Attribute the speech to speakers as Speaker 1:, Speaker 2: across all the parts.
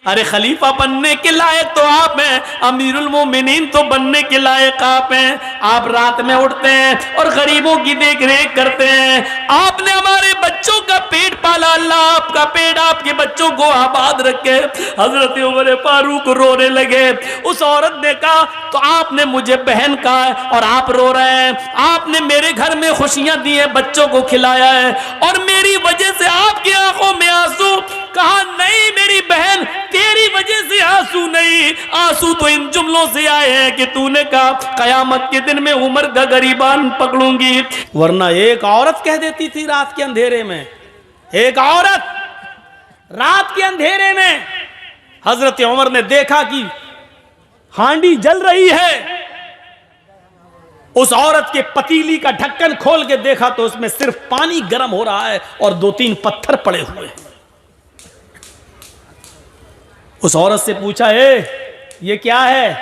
Speaker 1: अरे खलीफा बनने के लायक तो आप हैं, अमीरुल मोमिनीन तो बनने के लायक आप हैं। आप रात में उठते हैं और गरीबों की देख रेख करते हैं। आपने हमारे बच्चों का पेट पाला, अल्लाह आपका पेट आपके बच्चों को आबाद रखे। हजरत उमर फारूक रोने लगे। उस औरत ने कहा तो आपने मुझे बहन कहा और आप रो रहे हैं। आपने मेरे घर में खुशियां दी हैं, बच्चों को खिलाया है और मेरी वजह से आपकी आंखों में आंसू। कहा नहीं मेरी बहन, तेरी वजह से आंसू नहीं, आंसू तो इन जुमलों से आए हैं कि तूने कहा कयामत के दिन में उमर का गरीबान पकड़ूंगी। वरना एक औरत कह देती थी रात के अंधेरे में, एक औरत रात के अंधेरे में, हजरत उमर ने देखा कि हांडी जल रही है। उस औरत के पतीली का ढक्कन खोल के देखा तो उसमें सिर्फ पानी गर्म हो रहा है और 2-3 पत्थर पड़े हुए हैं। उस औरत से पूछा, ये क्या है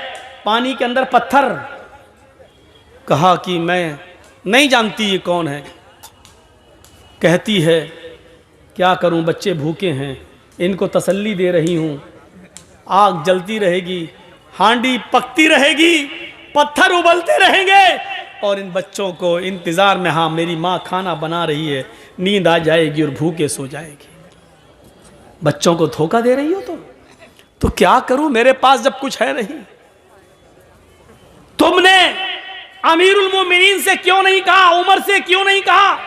Speaker 1: पानी के अंदर पत्थर? कहा कि मैं नहीं जानती ये कौन है। कहती है क्या करूं, बच्चे भूखे हैं, इनको तसल्ली दे रही हूं। आग जलती रहेगी, हांडी पकती रहेगी, पत्थर उबलते रहेंगे और इन बच्चों को इंतजार में, हाँ मेरी माँ खाना बना रही है, नींद आ जाएगी और भूखे सो जाएगी। बच्चों को धोखा दे रही हो तो क्या करूं, मेरे पास जब कुछ है नहीं। तुमने अमीरुल मोमिनीन से क्यों नहीं कहा, उमर से क्यों नहीं कहा?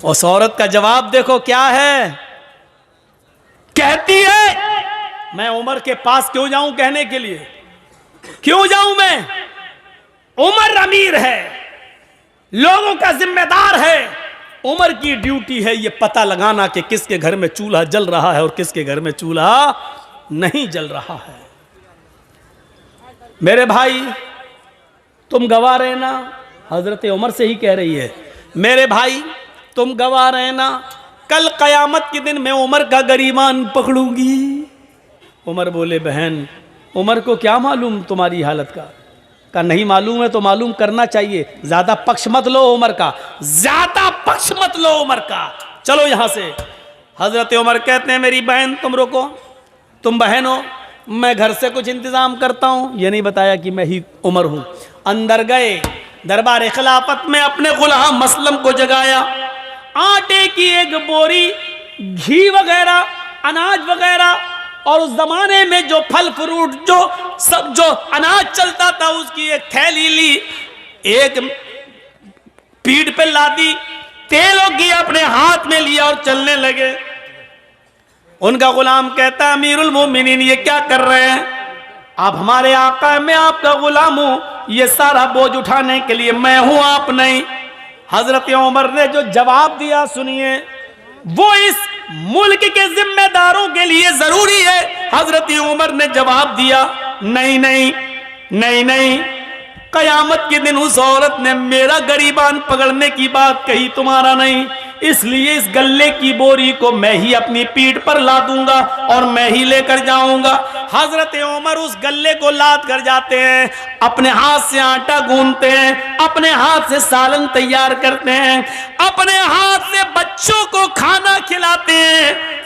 Speaker 1: उस औरत का जवाब देखो क्या है। कहती है मैं उमर के पास क्यों जाऊं कहने के लिए, क्यों जाऊं मैं? उमर अमीर है, लोगों का जिम्मेदार है। उमर की ड्यूटी है ये पता लगाना कि किसके घर में चूल्हा जल रहा है और किसके घर में चूल्हा नहीं जल रहा है। मेरे भाई तुम गवाह रहना, हजरत उमर से ही कह रही है, मेरे भाई तुम गवाह रहना, कल कयामत के दिन मैं उमर का गरीबान पकड़ूंगी। उमर बोले बहन, उमर को क्या मालूम तुम्हारी हालत का? नहीं मालूम है तो मालूम करना चाहिए, ज्यादा पक्ष मत लो उमर का, ज्यादा पक्ष मत लो उमर का, चलो यहां से। हजरत उमर कहते हैं मेरी बहन तुम रुको, तुम बहन हो, मैं घर से कुछ इंतजाम करता हूं। ये नहीं बताया कि मैं ही उमर हूं। अंदर गए, दरबार खिलाफत में अपने गुलाम मसलम को जगाया, आटे की एक बोरी, घी वगैरह, अनाज वगैरह और उस जमाने में जो फल फ्रूट जो अनाज चलता था उसकी एक थैली ली, एक पीठ पे लादी, तेल और घी अपने हाथ में लिया और चलने लगे। उनका गुलाम कहता अमीरुल मोमिनीन ये क्या कर रहे हैं? आप हमारे आका हैं, मैं आपका गुलाम हूं, ये सारा बोझ उठाने के लिए मैं हूं, आप नहीं। हजरत उमर ने जो जवाब दिया सुनिए, वो इस मुल्क के जिम्मेदारों के लिए जरूरी है। हजरत उमर ने जवाब दिया नहीं नहीं नहीं नहीं, कयामत के दिन उस औरत ने मेरा गरीबान पकड़ने की बात कही, तुम्हारा नहीं, इसलिए इस गल्ले की बोरी को मैं ही अपनी पीठ पर ला दूंगा और मैं ही लेकर जाऊंगा। हजरत उमर उस गल्ले को लाद कर जाते हैं, अपने हाथ से आटा गूंथते हैं, अपने हाथ से सालन तैयार करते हैं, अपने हाथ से बच्चों को खाना खिलाते हैं,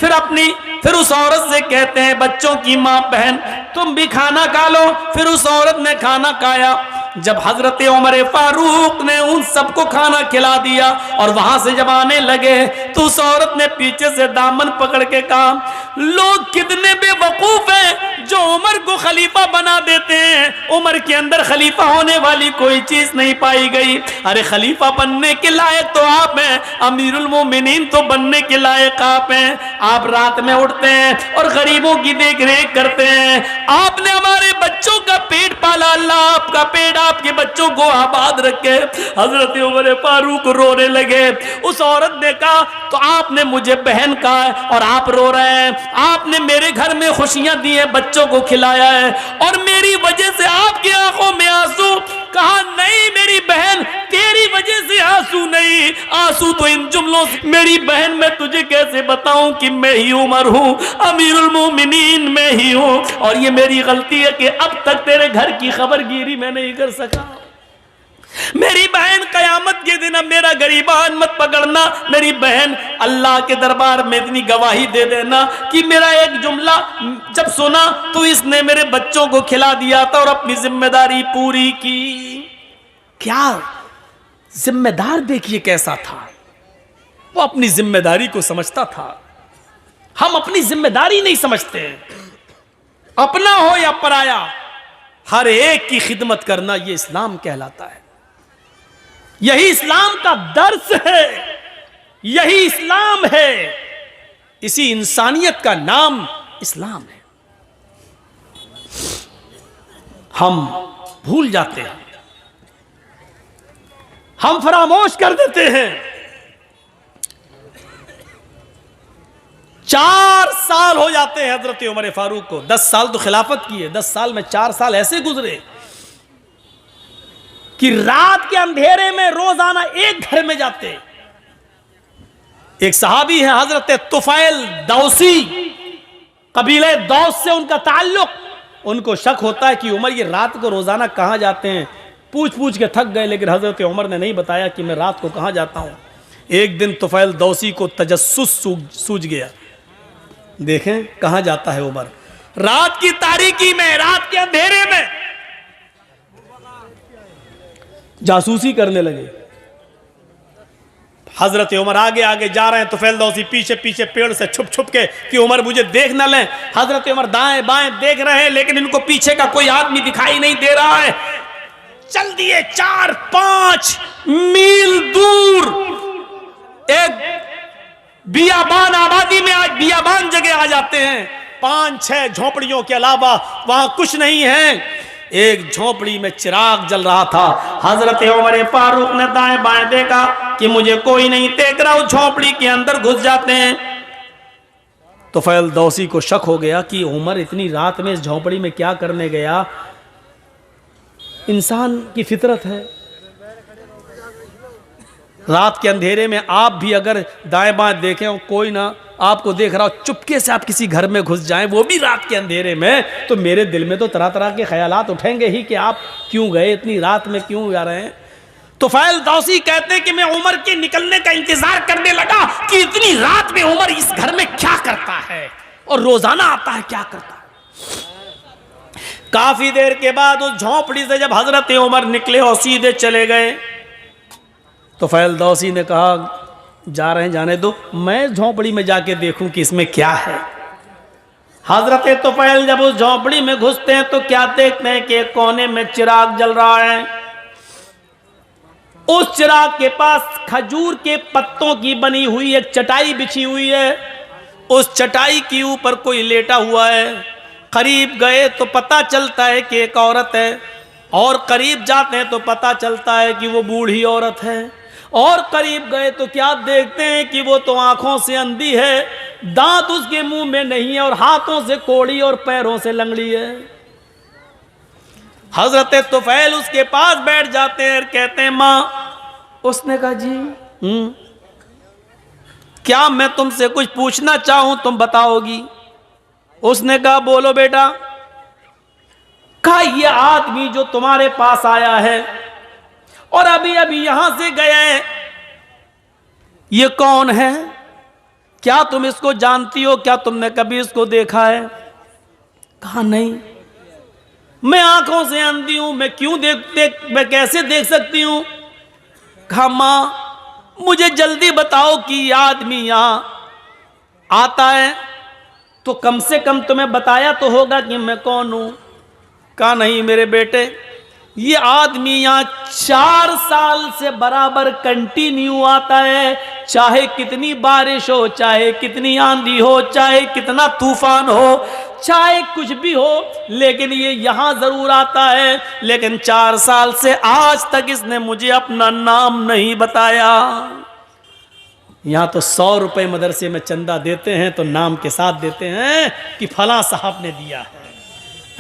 Speaker 1: फिर उस औरत से कहते हैं बच्चों की माँ बहन तुम भी खाना खा लो। फिर उस औरत ने खाना खाया। जब हजरत उमर फारूक ने उन सबको खाना खिला दिया और वहां से जब आने लगे तो उस औरत ने पीछे से दामन पकड़ के कहा लोग कितने बेवकूफ हैं जो उमर को खलीफा बना देते हैं, उमर के अंदर खलीफा होने वाली कोई चीज नहीं पाई गई। अरे खलीफा बनने के लायक तो आप हैं, अमीरुल मोमिनीन तो बनने के लायक आप हैं। आप रात में उठते हैं और गरीबों की देख रेख करते हैं। आपने हमारे बच्चों का पेट पाला, अल्लाह आपका पेट आपके बच्चों को आबाद रखे। हजरत उमर फारूक रोने लगे। उस औरत ने कहा तो आपने मुझे बहन कहा और आप रो रहे हैं, आपने मेरे घर में खुशियां दी हैं, बच्चों को खिलाया है और मेरी वजह से आपकी आंखों में आंसू। कहा नहीं मेरी बहन, तेरी वजह से आंसू नहीं, आंसू तो इन जुमलों से। मेरी बहन मैं तुझे कैसे बताऊं कि मैं ही उमर हूं, अमीरुल मोमिनीन मैं ही हूं और ये मेरी गलती है कि अब तक तेरे घर की खबरगिरी मैं नहीं कर सका। मेरी बहन कयामत के दिन अब मेरा गरीबान मत पकड़ना। मेरी बहन अल्लाह के दरबार में इतनी गवाही दे देना कि मेरा एक जुमला जब सुना तो इसने मेरे बच्चों को खिला दिया था और अपनी जिम्मेदारी पूरी की। क्या जिम्मेदार देखिए कैसा था, वो अपनी जिम्मेदारी को समझता था। हम अपनी जिम्मेदारी नहीं समझते, अपना हो या पराया, हर एक की खिदमत करना यह इस्लाम कहलाता है। यही इस्लाम का दर्स है, यही इस्लाम है, इसी इंसानियत का नाम इस्लाम है। हम भूल जाते हैं, हम फरामोश कर देते हैं। 4 साल हो जाते हैं हजरत उमर फारूक को। 10 साल तो खिलाफत की है, 10 साल में 4 साल ऐसे गुजरे कि रात के अंधेरे में रोजाना एक घर में जाते। एक सहाबी है हजरत तुफैल दौसी, कबीले दौस से उनका ताल्लुक। उनको शक होता है कि उमर ये रात को रोजाना कहां जाते हैं। पूछ पूछ के थक गए, लेकिन हजरत उमर ने नहीं बताया कि मैं रात को कहां जाता हूं। एक दिन तुफैल दौसी को तजस्सुस सूझ गया, देखें कहां जाता है उमर। रात की तारीकी में, रात के अंधेरे में जासूसी करने लगे। हजरत उमर आगे आगे जा रहे हैं, तुफैल दौसी पीछे पीछे पेड़ से छुप छुप के कि उमर मुझे देख न लें। हजरत उमर दाएं बाएं देख रहे हैं, लेकिन इनको पीछे का कोई आदमी दिखाई नहीं दे रहा है। चल दिए 4-5 मील दूर एक बियाबान आबादी में, आज बियाबान जगह आ जाते हैं। 5-6 झोपड़ियों के अलावा वहां कुछ नहीं है। एक झोपड़ी में चिराग जल रहा था। हजरत उमर फारूक ने दाएं बाएं देखा कि मुझे कोई नहीं देख रहा, उस झोपड़ी के अंदर घुस जाते हैं। तो तुफैल दौसी को शक हो गया कि उमर इतनी रात में इस झोपड़ी में क्या करने गया। इंसान की फितरत है, रात के अंधेरे में आप भी अगर दाएं बाएं देखें और कोई ना आपको देख रहा हो, चुपके से आप किसी घर में घुस जाएं, वो भी रात के अंधेरे में, तो मेरे दिल में तो तरह तरह के ख्यालात उठेंगे ही कि आप क्यों गए, इतनी रात में क्यों जा रहे हैं। तुफैल दौसी कहते हैं कि मैं उमर के निकलने का इंतजार करने लगा कि इतनी रात में उमर इस घर में क्या करता है और रोजाना आता है क्या करता है। काफी देर के बाद उस झोंपड़ी से जब हजरत उमर निकले और सीधे चले गए, तुफैल दौसी ने कहा जा रहे हैं जाने दो, मैं झोंपड़ी में जाके देखूं कि इसमें क्या है। हजरत तुफैल जब उस झोंपड़ी में घुसते हैं तो क्या देखते हैं कि कोने में चिराग जल रहा है। उस चिराग के पास खजूर के पत्तों की बनी हुई एक चटाई बिछी हुई है। उस चटाई के ऊपर कोई लेटा हुआ है। करीब गए तो पता चलता है कि एक औरत है, और करीब जाते हैं तो पता चलता है कि वो बूढ़ी औरत है, और करीब गए तो क्या देखते हैं कि वो तो आंखों से अंधी है, दांत उसके मुंह में नहीं है, और हाथों से कोड़ी और पैरों से लंगड़ी है। हजरत तुफैल उसके पास बैठ जाते हैं और कहते हैं मां। उसने कहा जी क्या मैं तुमसे कुछ पूछना चाहूं तुम बताओगी। उसने कहा बोलो बेटा। कहा ये आदमी जो तुम्हारे पास आया है और अभी अभी यहां से गया है, ये कौन है, क्या तुम इसको जानती हो, क्या तुमने कभी इसको देखा है। कहा नहीं, मैं आंखों से अंधी हूं, मैं क्यों मैं कैसे देख सकती हूं। कहा मां मुझे जल्दी बताओ कि ये आदमी यहां आता है तो कम से कम तुम्हें बताया तो होगा कि मैं कौन हूं। कहा नहीं मेरे बेटे, ये आदमी यहाँ 4 साल से बराबर कंटिन्यू आता है, चाहे कितनी बारिश हो, चाहे कितनी आंधी हो, चाहे कितना तूफान हो, चाहे कुछ भी हो, लेकिन ये यहाँ जरूर आता है। लेकिन 4 साल से आज तक इसने मुझे अपना नाम नहीं बताया। यहाँ तो 100 रुपए मदरसे में चंदा देते हैं तो नाम के साथ देते हैं कि फला साहब ने दिया है।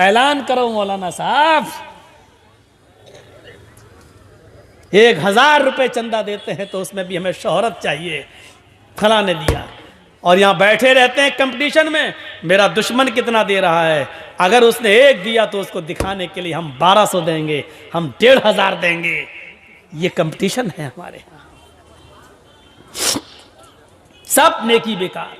Speaker 1: ऐलान करो मौलाना साहब, 1000 रुपए चंदा देते हैं तो उसमें भी हमें शोहरत चाहिए, फला ने दिया। और यहाँ बैठे रहते हैं कंपटीशन में, मेरा दुश्मन कितना दे रहा है, अगर उसने 1 दिया तो उसको दिखाने के लिए हम 1200 देंगे, हम 1500 देंगे। ये कंपटीशन है हमारे यहां, सब नेकी बेकार।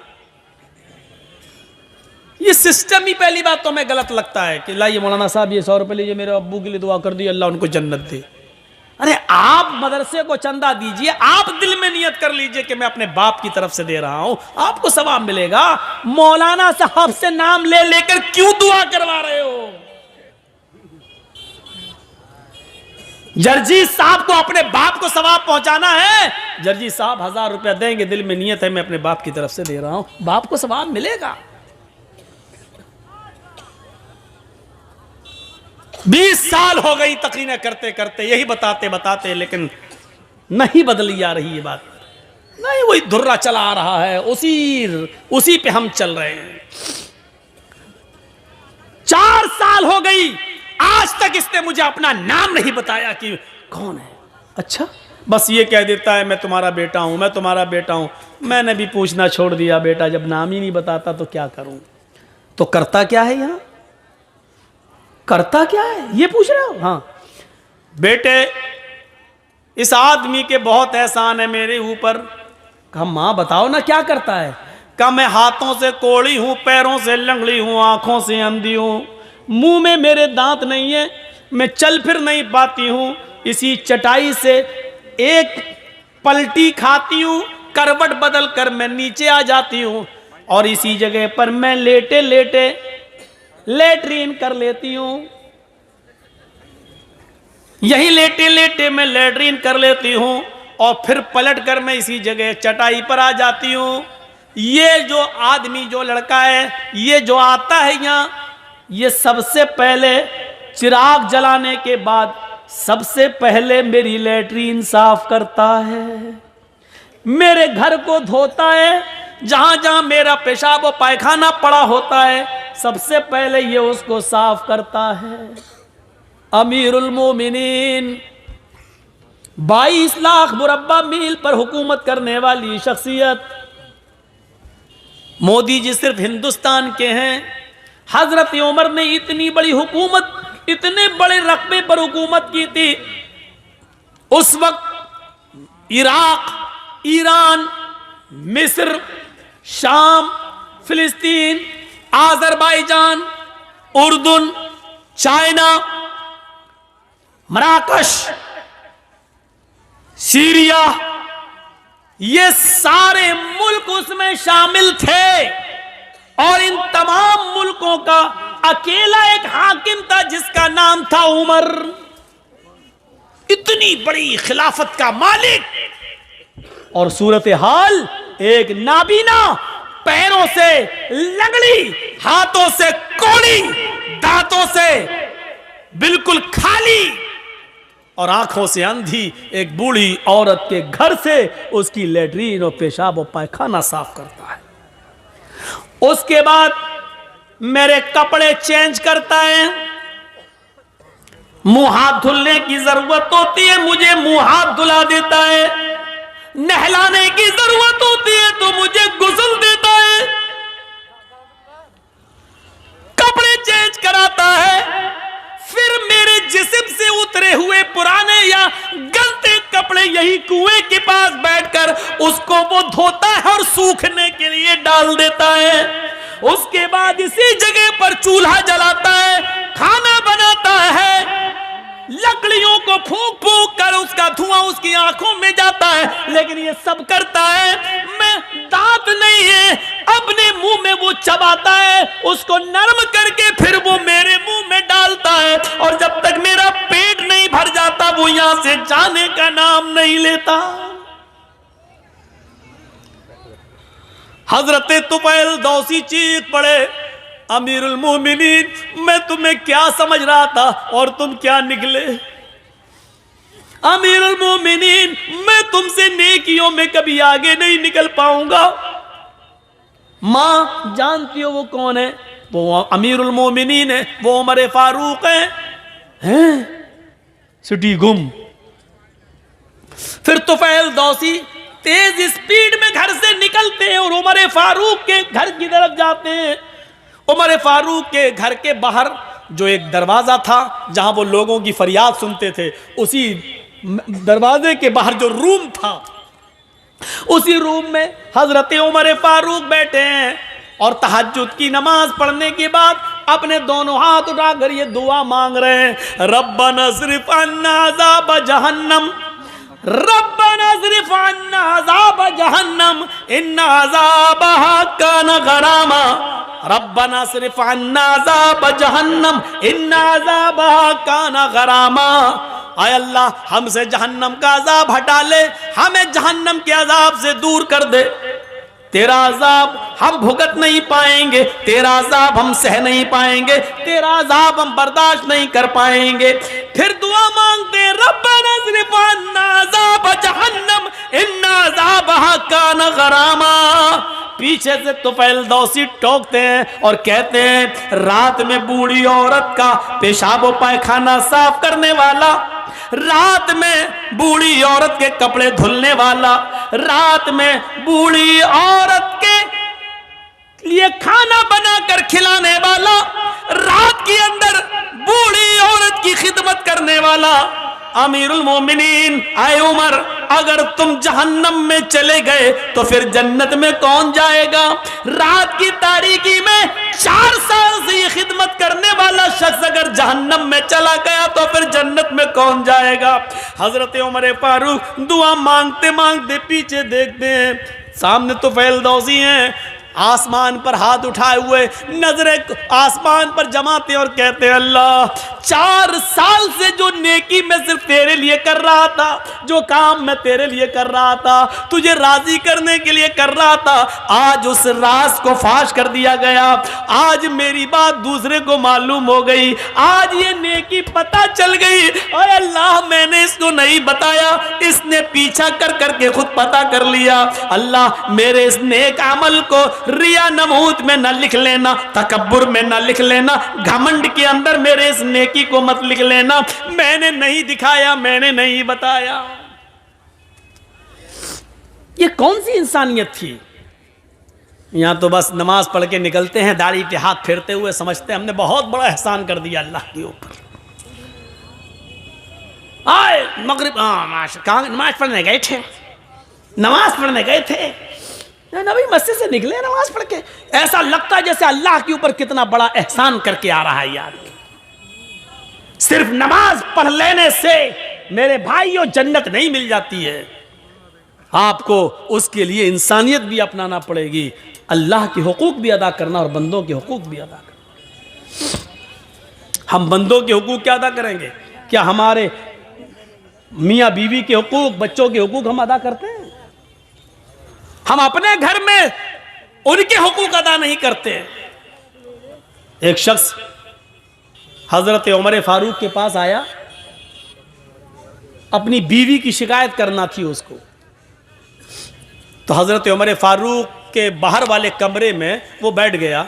Speaker 1: ये सिस्टम ही पहली बात तो हमें गलत लगता है कि लाइए मौलाना साहब ये 100 रुपए लीजिए, मेरे अब्बू के लिए दुआ कर दिए, अल्लाह उनको जन्नत दे। अरे आप मदरसे को चंदा दीजिए, आप दिल में नियत कर लीजिए कि मैं अपने बाप की तरफ से दे रहा हूं, आपको सवाब मिलेगा। मौलाना साहब से नाम ले लेकर क्यों दुआ करवा रहे हो? जर्जी साहब को अपने बाप को सवाब पहुंचाना है, जर्जी साहब 1000 रुपया देंगे, दिल में नियत है मैं अपने बाप की तरफ से दे रहा हूं, बाप को सवाब मिलेगा। 20 साल हो गई तकरीरें करते करते, यही बताते बताते, लेकिन नहीं बदली जा रही ये बात, नहीं, वही धुर्रा चला आ रहा है, उसी पे हम चल रहे हैं। 4 साल हो गई, आज तक इसने मुझे अपना नाम नहीं बताया कि कौन है। अच्छा, बस ये कह देता है मैं तुम्हारा बेटा हूं, मैं तुम्हारा बेटा हूं। मैंने भी पूछना छोड़ दिया, बेटा जब नाम ही नहीं बताता तो क्या करूं। तो करता क्या है यहां, करता क्या है ये पूछ रहे हो? हाँ बेटे, इस आदमी के बहुत एहसान है मेरे ऊपर। कहा मां बताओ ना क्या करता है। कहा मैं हाथों से कोड़ी हूं, पैरों से लंगड़ी हूं, आंखों से अंधी हूं, मुंह में मेरे दांत नहीं है, मैं चल फिर नहीं पाती हूं, इसी चटाई से एक पलटी खाती हूं, करवट बदल कर मैं नीचे आ जाती हूं, और इसी जगह पर मैं लेटे लेटे लेटरीन कर लेती हूं, यही लेटे लेटे मैं लेटरीन कर लेती हूं, और फिर पलट कर मैं इसी जगह चटाई पर आ जाती हूं। ये जो आदमी, जो लड़का है, ये जो आता है यहां, ये सबसे पहले चिराग जलाने के बाद सबसे पहले मेरी लेटरीन साफ करता है, मेरे घर को धोता है, जहां जहां मेरा पेशाब और पायखाना पड़ा होता है सबसे पहले ये उसको साफ करता है। अमीरुल मोमिनीन, 22 लाख मुरब्बा मील पर हुकूमत करने वाली शख्सियत, मोदी जी सिर्फ हिंदुस्तान के हैं। हजरत उमर ने इतनी बड़ी हुकूमत, इतने बड़े रकबे पर हुकूमत की थी। उस वक्त इराक, ईरान, मिस्र, शाम, फिलिस्तीन, आज़रबाईजान, उर्दुन, चाइना, मराकश, सीरिया, ये सारे मुल्क उसमें शामिल थे, और इन तमाम मुल्कों का अकेला एक हाकिम था जिसका नाम था उमर। इतनी बड़ी खिलाफत का मालिक, और सूरत हाल एक नाबीना, पैरों से लंगड़ी, हाथों से कोड़ी, दांतों से बिल्कुल खाली और आंखों से अंधी एक बूढ़ी औरत के घर से उसकी लेटरीन और पेशाब और पायखाना साफ करता है। उसके बाद मेरे कपड़े चेंज करता है, मुंह हाथ धुलने की जरूरत होती है मुझे मुंह हाथ धुला देता है, नहलाने की जरूरत होती है तो मुझे गुस्ल देता है, कपड़े चेंज कराता है, फिर मेरे जिस्म से उतरे हुए पुराने या गलते कपड़े यही कुएं के पास बैठकर उसको वो धोता है और सूखने के लिए डाल देता है। उसके बाद इसी जगह पर चूल्हा जलाता है, खाना बनाता है, लकड़ियों को फूंक फूंक कर उसका धुआं उसकी आंखों में जाता है, लेकिन ये सब करता है। मैं दांत नहीं है, अपने मुंह में वो चबाता है, उसको नरम करके फिर वो मेरे मुंह में डालता है, और जब तक मेरा पेट नहीं भर जाता वो यहां से जाने का नाम नहीं लेता। हजरत तुफैल दौसी चीख पड़े, अमीरुल मोमिनीन मैं तुम्हें क्या समझ रहा था और तुम क्या निकले। अमीरुल मोमिनीन मैं तुमसे नेकियों में कभी आगे नहीं निकल पाऊंगा। मां जानती हो वो कौन है? वो अमीरुल मोमिनीन है, वो उमर फारूक हैं? सिटी गुम। फिर तुफैल दौसी तेज स्पीड में घर से निकलते हैं और उमर फारूक के घर की तरफ जाते हैं। उमर फारूक के घर के बाहर जो एक दरवाजा था जहां वो लोगों की फरियाद सुनते थे, उसी दरवाजे के बाहर जो रूम था, उसी रूम में हजरत उमर फारूक बैठे हैं और तहज्जुद की नमाज पढ़ने के बाद अपने दोनों हाथ उठाकर ये दुआ मांग रहे हैं, रब्बना सिर्फ अन्ना अज़ाब जहन्नम, रब्बना सिर्फ अन्ना अज़ाब जहन्नम इन्ना अज़ाबहा कान गरामा, रब्बना सिर्फ अन्ना अज़ाब जहन्नम इन्ना अज़ाबहा कान गरामा। आय अल्लाह, हमसे जहन्नम का अजाब हटा ले, हमें जहन्नम के अजाब से दूर कर दे। तेरा अजाब हम भुगत नहीं पाएंगे, तेरा अजाब हम सह नहीं पाएंगे, तेरा अजाब हम बर्दाश्त नहीं कर पाएंगे। फिर दुआ मांगते, रब्बना सिर्फ अन्ना अज़ाब जहन्नम इन्ना अज़ाबहा कान गरामा। पीछे से तुफैल दौसी टोकते हैं और कहते हैं, रात में बूढ़ी औरत का पेशाब व पायखाना साफ करने वाला, रात में बूढ़ी औरत के कपड़े धुलने वाला, रात में बूढ़ी औरत के लिए खाना बनाकर खिलाने वाला, रात के अंदर बूढ़ी औरत की खिदमत करने वाला, अमीरुल मोमिनीन आए उमर, अगर तुम जहन्नम में चले गए तो फिर जन्नत में कौन जाएगा? रात की तारीकी में 4 साल से ये खिदमत करने वाला शख्स अगर जहन्नम में चला गया तो फिर जन्नत में कौन जाएगा? हजरत उमर फारूक दुआ मांगते मांगते पीछे देखते हैं, सामने तो फैल दौसी हैं, आसमान पर हाथ उठाए हुए नजरें आसमान पर जमाते और कहते हैं, अल्लाह 4 साल से जो नेकी मैं सिर्फ तेरे लिए कर रहा था, जो काम मैं तेरे लिए कर रहा था, तुझे राजी करने के लिए कर रहा था, आज उस राज को फाश कर दिया गया, आज मेरी बात दूसरे को मालूम हो गई, आज ये नेकी पता चल गई। और अल्लाह मैंने इसको नहीं बताया, इसने पीछा कर करके खुद पता कर लिया। अल्लाह मेरे इस नेक अमल को रिया नमूद में न लिख लेना, तकब्बुर में न लिख लेना, घमंड के अंदर मेरे इस नेकी को मत लिख लेना। मैंने नहीं दिखाया, मैंने नहीं बताया। ये कौन सी इंसानियत थी? यहां तो बस नमाज पढ़ के निकलते हैं, दाढ़ी पे हाथ फेरते हुए, समझते हैं हमने बहुत बड़ा एहसान कर दिया अल्लाह के ऊपर। आए मगरिब कहाँ नमाज पढ़ने गए थे, नमाज पढ़ने गए थे, नबी मस्जिद से निकले नमाज पढ़ के, ऐसा लगता है जैसे अल्लाह के ऊपर कितना बड़ा एहसान करके आ रहा है यार। सिर्फ नमाज पढ़ लेने से मेरे भाइयों जन्नत नहीं मिल जाती है, आपको उसके लिए इंसानियत भी अपनाना पड़ेगी, अल्लाह के हुकूक भी अदा करना और बंदों के हुकूक भी अदा करना। हम बंदों के हुकूक क्या अदा करेंगे? क्या हमारे मियाँ बीवी के हुकूक, बच्चों के हुकूक हम अदा करते हैं? हम अपने घर में उनके हुकूक अदा नहीं करते। एक शख्स हजरत उमर फारूक के पास आया, अपनी बीवी की शिकायत करना थी उसको। तो हजरत उमर फारूक के बाहर वाले कमरे में वो बैठ गया,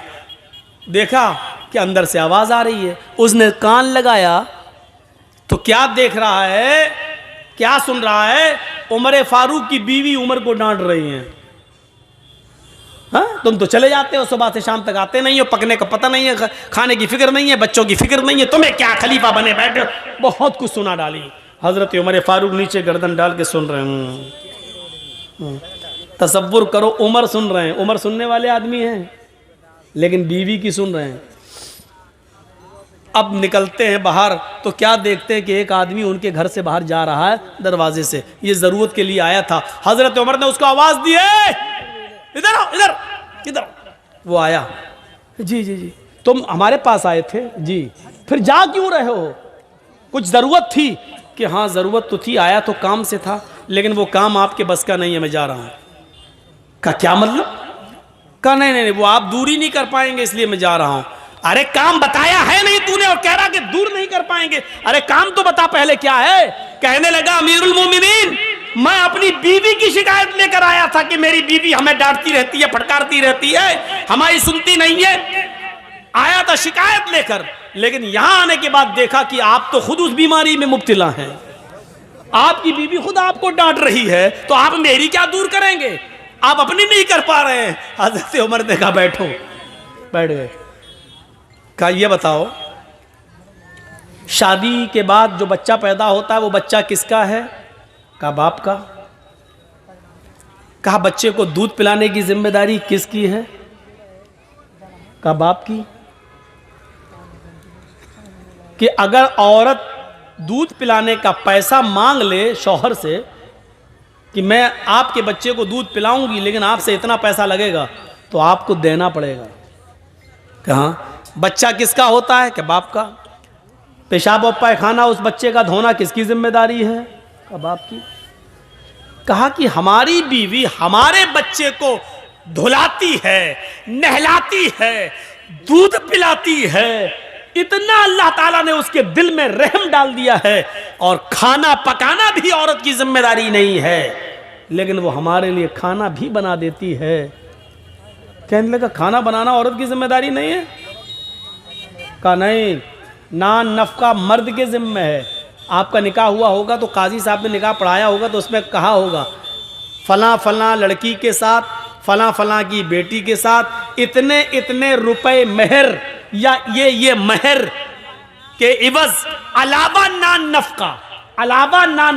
Speaker 1: देखा कि अंदर से आवाज आ रही है, उसने कान लगाया तो क्या देख रहा है, क्या सुन रहा है? उमर फारूक की बीवी उमर को डांट रही हैं, हाँ तुम तो चले जाते हो, सुबह से शाम तक आते नहीं हो, पकने का पता नहीं है, खाने की फिक्र नहीं है, बच्चों की फिक्र नहीं है, तुम्हें क्या खलीफा बने बैठे। बहुत कुछ सुना डाली। हजरत उमर फारूक नीचे गर्दन डाल के सुन रहे हैं। तसव्वुर करो, उमर सुन रहे हैं, उमर सुनने वाले आदमी हैं, लेकिन बीवी की सुन रहे हैं। अब निकलते हैं बाहर तो क्या देखते हैं कि एक आदमी उनके घर से बाहर जा रहा है दरवाजे से, ये जरूरत के लिए आया था। हजरत उमर ने उसको आवाज दी, इधर आओ, इधर इधर। वो आया, जी जी जी तुम हमारे पास आए थे जी, फिर जा क्यों रहे हो? कुछ जरूरत थी? कि हाँ जरूरत तो थी, आया तो काम से था, लेकिन वो काम आपके बस का नहीं है, मैं जा रहा हूं। का क्या मतलब? का नहीं नहीं वो आप दूरी नहीं कर पाएंगे इसलिए मैं जा रहा हूं। अरे काम बताया है नहीं तूने और कह रहा कि दूर नहीं कर पाएंगे? अरे काम तो बता पहले क्या है। कहने लगा, अमीरुल मोमिनीन मैं अपनी बीवी की शिकायत लेकर आया था कि मेरी बीवी हमें डांटती रहती है, फटकारती रहती है, हमारी सुनती नहीं है। आया था शिकायत लेकर, लेकिन यहां आने के बाद देखा कि आप तो खुद उस बीमारी में मुब्तला हैं, आपकी बीवी खुद आपको डांट रही है, तो आप मेरी क्या दूर करेंगे? आप अपनी नहीं कर पा रहे हैं। हजरत उमर ने कहा बैठो, बैठ गए। कहा ये बताओ शादी के बाद जो बच्चा पैदा होता है वो बच्चा किसका है? कहा बाप का। कहा बच्चे को दूध पिलाने की जिम्मेदारी किसकी है? कहा बाप की। कि अगर औरत दूध पिलाने का पैसा मांग ले शौहर से कि मैं आपके बच्चे को दूध पिलाऊंगी लेकिन आपसे इतना पैसा लगेगा, तो आपको देना पड़ेगा। कहाँ बच्चा किसका होता है? कि बाप का। पेशाब और पैखाना उस बच्चे का धोना किसकी जिम्मेदारी है? का बाप की। कहा कि हमारी बीवी हमारे बच्चे को धुलाती है, नहलाती है, दूध पिलाती है, इतना अल्लाह ताला ने उसके दिल में रहम डाल दिया है, और खाना पकाना भी औरत की जिम्मेदारी नहीं है, लेकिन वो हमारे लिए खाना भी बना देती है। कहने लगा खाना बनाना औरत की जिम्मेदारी नहीं है? कहा नहीं, नान नफका मर्द के जिम्मे है। आपका निकाह हुआ होगा तो काजी साहब ने निकाह पढ़ाया होगा तो उसमें कहा होगा फलां फलां लड़की के साथ, फलां फलां की बेटी के साथ इतने इतने रुपए मेहर या ये मेहर के इवज अलावा नान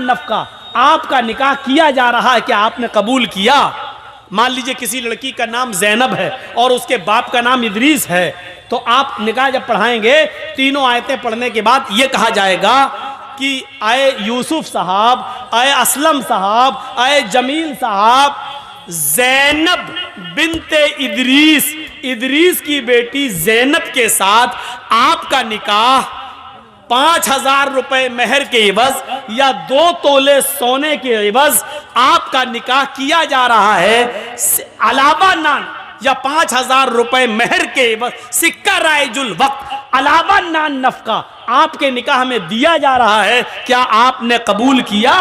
Speaker 1: नफका आपका निकाह किया जा रहा है। क्या आपने कबूल किया? मान लीजिए किसी लड़की का नाम जैनब है और उसके बाप का नाम इदरीस है, तो आप निकाह जब पढ़ाएंगे तीनों आयतें पढ़ने के बाद यह कहा जाएगा कि आए यूसुफ साहब, आए असलम साहब, आए जमील साहब, जैनब बिनते इदरीस की बेटी जैनब के साथ आपका निकाह 5,000 रुपए मेहर के एवज या 2 तोले सोने के एवज आपका निकाह किया जा रहा है। अलावा नान या 5,000 रुपए मेहर के एवज सिक्का राइजुल वक्त अलावा नान नफका आपके निकाह में दिया जा रहा है। क्या आपने कबूल किया?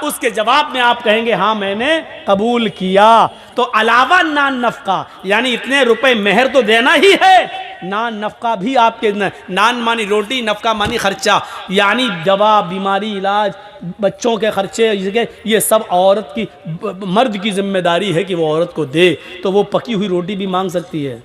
Speaker 1: उसके जवाब में आप कहेंगे हाँ मैंने कबूल किया। तो अलावा नान नफका यानी इतने रुपए मेहर तो देना ही है, नान नफका भी आपके, नान मानी रोटी, नफका मानी खर्चा, यानी दवा, बीमारी, इलाज, बच्चों के खर्चे, ये सब औरत की, मर्द की जिम्मेदारी है कि वो औरत को दे। तो वो पकी हुई रोटी भी मांग सकती है।